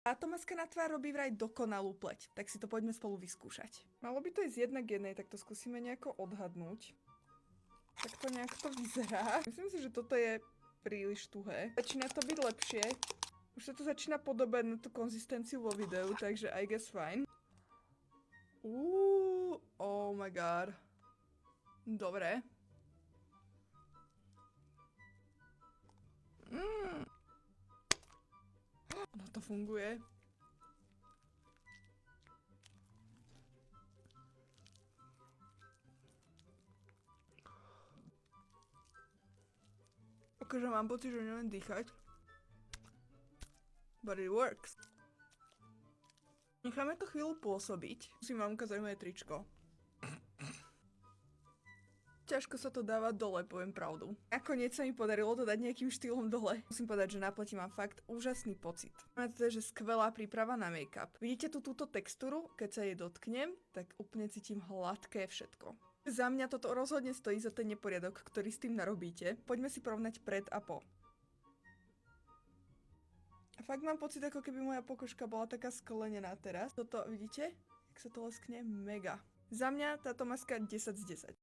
Táto maska na tvár robí vraj dokonalú pleť, tak si to poďme spolu vyskúšať. Malo by to ísť 1:1, tak to skúsime nejako odhadnúť. Tak to nejak to vyzerá. Myslím si, že toto je príliš tuhé. Začína to byť lepšie. Už sa to začína podobať na tú konzistenciu vo videu, takže I guess fine. Oh my god. Dobre. No to funguje. Akože mám pocit, že neviem dýchať. But it works. Necháme to chvíľu pôsobiť. Musím vám ukázať moje tričko. Ťažko sa to dáva dole, poviem pravdu. Nakoniec sa mi podarilo to dať nejakým štýlom dole. Musím povedať, že na pleti mám fakt úžasný pocit. A to je, že skvelá príprava na make-up. Vidíte tu túto textúru? Keď sa jej dotknem, tak úplne cítim hladké všetko. Za mňa toto rozhodne stojí za ten neporiadok, ktorý s tým narobíte. Poďme si porovnať pred a po. A fakt mám pocit, ako keby moja pokožka bola taká sklenená teraz. Toto, vidíte? Jak sa to leskne? Mega. Za mňa táto maska 10 z 10.